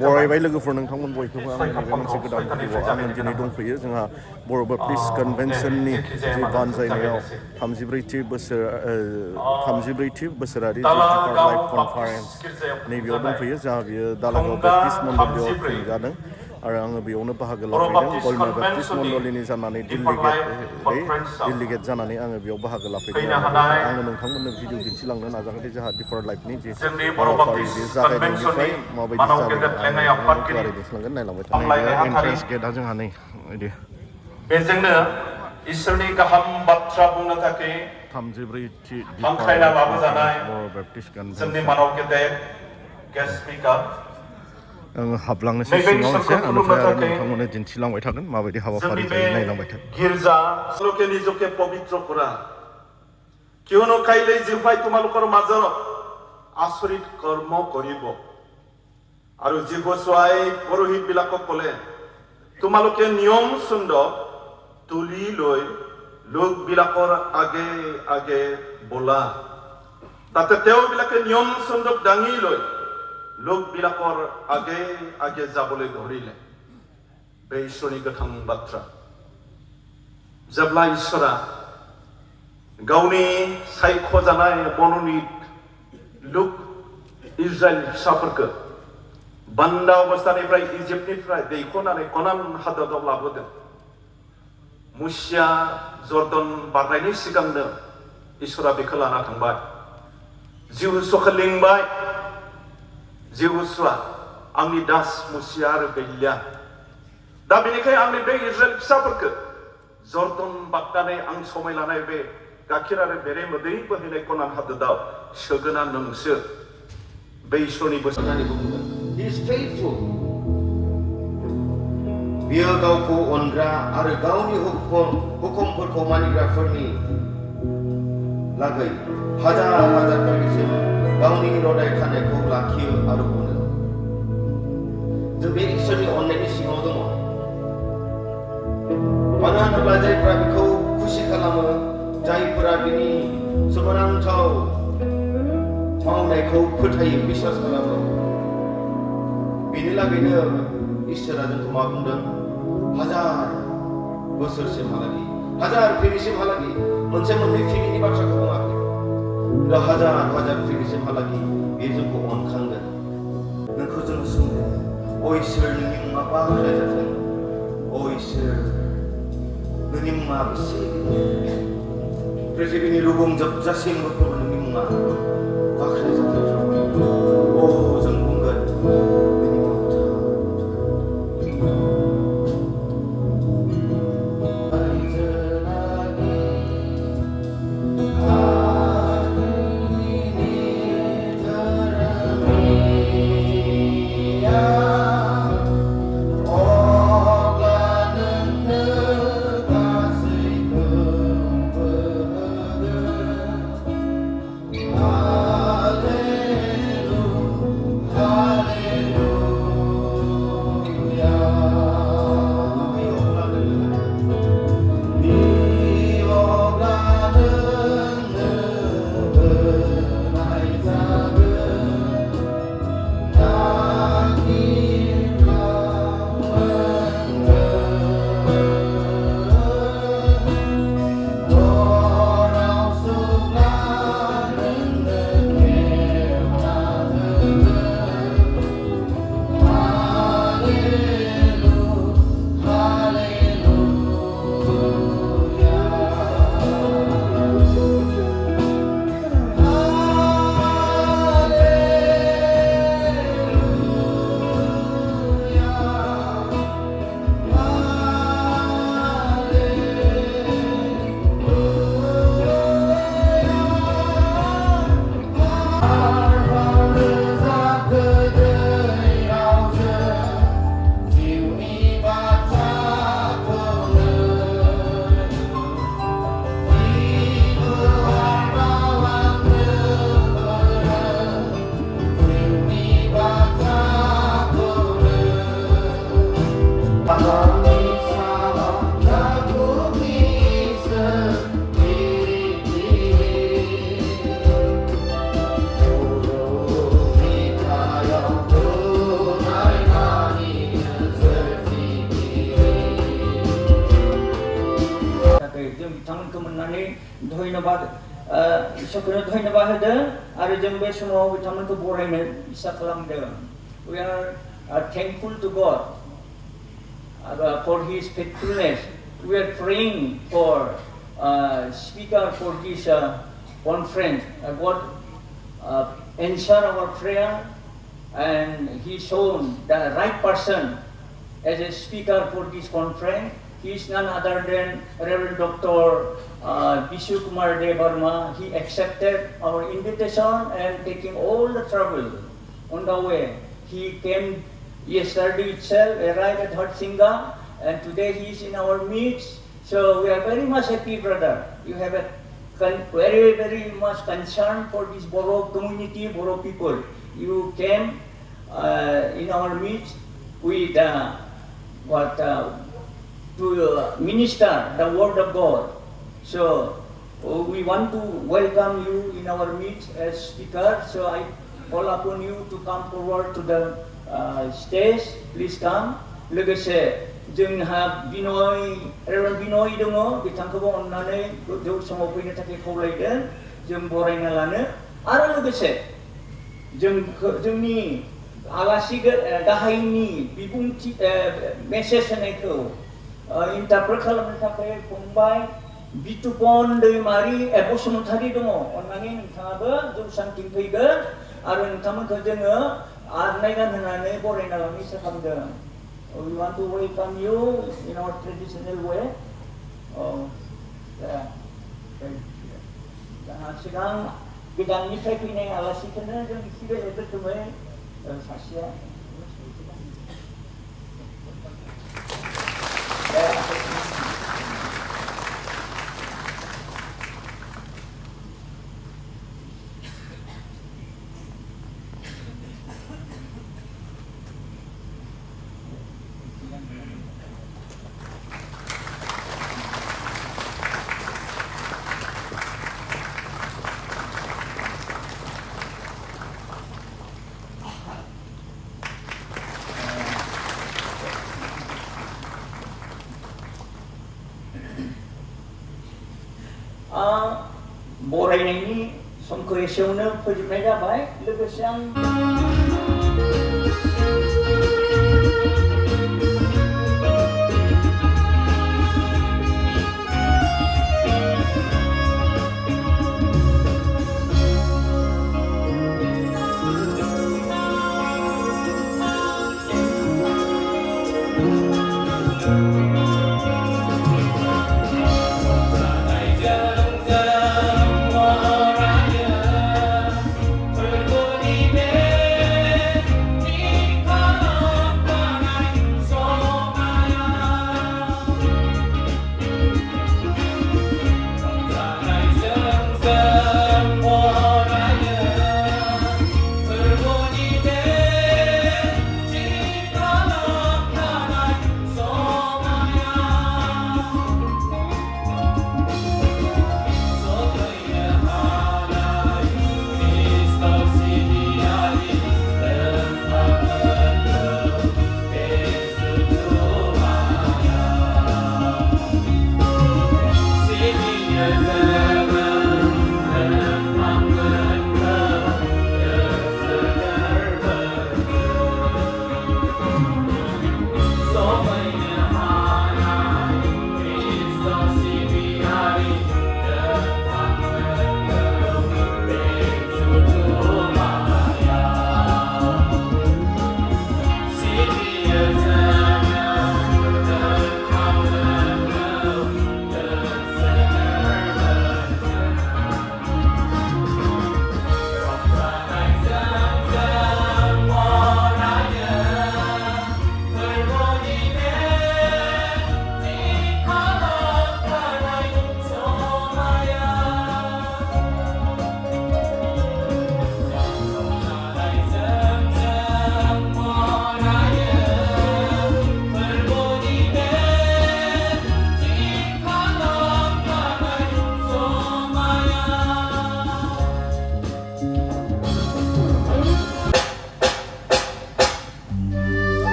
बरायबाय लोगोफोर नोंथांमोन बयखौबो आंनि बे मोनसे गोदान भिडिअ'आव आङो दिनै दंफैयो जोंहा बर' बाप्टिस्ट कनभेनसननि जि बानजायनायाव 33थि बोसोरारि जि डिपार लाइफ कनफारेन्स नैबेयाव दंफैयो जोंहा बियो दालागाव बाप्टिस्ट मण्डलीआव खुंजादों आरो आङो बेयावनो बाहागो लाफैदों गलमा बाप्टिस्ट मण्डलीनि जानानै डिलिगेट जानानै आङो बेयाव बाहागो लाफैदों आङो नोंथांमोननो भिडिअ दिन्थिलांनो नाजागोन जोंहा डिपार लाइफनि जि हाबाफारि बे जागायनायनिफ्राय माबायदि जागायनाय दिन्थिलांगोन नायलांबाय थानाय एन्ट्रेन्स गेटआ जोंहा नै बिदि बेजोंनो इसोरनि गाहाम बाथ्रा बुंनो थाखाय 33थि हांख्रायना लाबोजानाय बर' बाप्टिस्ट जोंनि कनभेनसन मानव गेदेर गेस्ट स्पिकार आङो हाबलांनोसै सिङाव एसे ओमफ्राय आरो नोंथांमोननो दिन्थिलांबाय थागोन माबायदि हाबाफारि जायो नायलांबाय थागोन गिर्जा শ্লোকে নিজকে পবিত্র করা কিয়নো কাইলৈ জিহুৱাই তোমালোকৰ মাজত আচৰিত কৰ্ম কৰিব আৰু জিহুৱাই পুৰোহিত বিলাকক ক'লে তোমালোকে নিয়ম চন্দ তুলি লৈ লোকবিলাকৰ আগে আগে বলা তাতে তেওঁবিলাকে নিয়ম চন্দক দাঙি লৈ লোকবিলাকৰ আগে আগে যাবলৈ ধৰিলে बे ईश्वरनि गोथां बाथ्रा जेब्ला ईश्वरा गावनि सायख'जानाय मन'नित लोक इजराइल फिसाफोरखौ बान्दा अबस्थानिफ्राय इजिप्टनिफ्राय दैख'नानै कनान हादोराव लाबोदों मुसिया जर्डन बारनायनि सिगांनो ईश्वरा बेखौ लाना थांबाय जिहुसुखौ लिंबाय जिहुसुआ आंनि दास मुसिया आरो गैलिया दा बेनिखाय आंनि बे इजराइल फिसाफोरखौ जर्डन बारनानै आं समाय लानाय बे गाखिर आरो बेरे मोदै बोहैनाय कनान हादोराव सोगोना नोंसो बे ईश्वरनि बोसोननि बुंगोन He is faithful. बियो गावखौ अनग्रा आरो गावनि हुकुमफोरखौ मानिग्राफोरनि लागै हाजार हाजार फिरिसिम गावनि रोदाय खानायखौ लाखियो आरो अनो जों बे इसोरनि अननायनि सिङाव दङ मानो होनोब्ला जायफोरा बेखौ खुसि खालामो जायफोरा बिनि सोमोनांथाव मावनायखौ फोथायो बिश्वास खालामो बेनि लागैनो इसोरा जोंखौ मा बुंदों हाजार बोसोरसिमहालागै हाजार फिरिसिमहालागै मोनसे मोननै फिरिनि बाथ्राखौ बुङाखै हाजार हाजार फिरिसिमहालागै बे जोंखौ अनखांगोन नोंखौ जोङो सोंदों अ इसोर नोंनि मुङा बाख्नाय जाथों अ इसोर नोंनि मुङा बेसे पृथिबीनि रुगुं जोबजासिमबो प्रभु नोंनि मुङा बाख्नाय जाथों अ जों बुंगोन धन्यबाद इसोरखौनो धन्यबाद होदों आरो जों बे समाव बिथांमोनखौ बरायनो इसा खालामदों. We are thankful to God for His faithfulness. We are praying for speaker for this conference. God answer our prayer, and He shown the right person as a speaker for this conference. He is none other than Reverend Dr. Bishu Kumar De Verma. He accepted our invitation and taking all the trouble on the way. He came yesterday itself, arrived at Harsinga, and today he is in our midst. So we are very much happy, brother. You have a very much concern for this Boro community, Boro people. You came in our midst with to minister the word of God. So we want to welcome you in our midst as speaker. So I call upon you to come forward to the stage. Please come. लोगोसे जोंहा Reverend Binoy दङ, बिथांखौबो अननानै जौ समाव फैनो थाखाय खावलायदों. जों बरायना लानो आरो लोगोसे जोंनि आलासि गाहायनि बिबुंथि मेसेज होनायखौ इन्टारप्रेट खालामनो थाखाय फंबाय बितुपन दैमारि बसुमतारी दङ. अननानै नोंथाङाबो जौसांथिं फैगोन आरो नोंथांमोनखौ जोङो आरनाइ गानहोनानै बरायना लानो इसा खालामदों. We want to welcome you in our traditional way. सिगां गोजाननिफ्राय फैनाय आलासिखौनो जों एसे बेलेग रोखोमै सासेया बरायनायनि समखौ एसेयावनो फोजोबनाय जाबाय. लोगोसे आं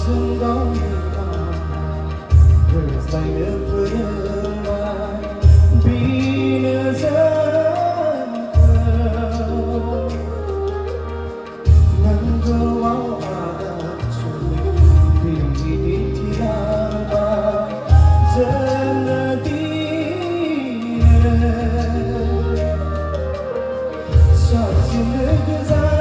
Sông Gấu Bersaing perempuan Bina zangkau Nangkau adat sulit Bini tiada Zanadina Saksi negara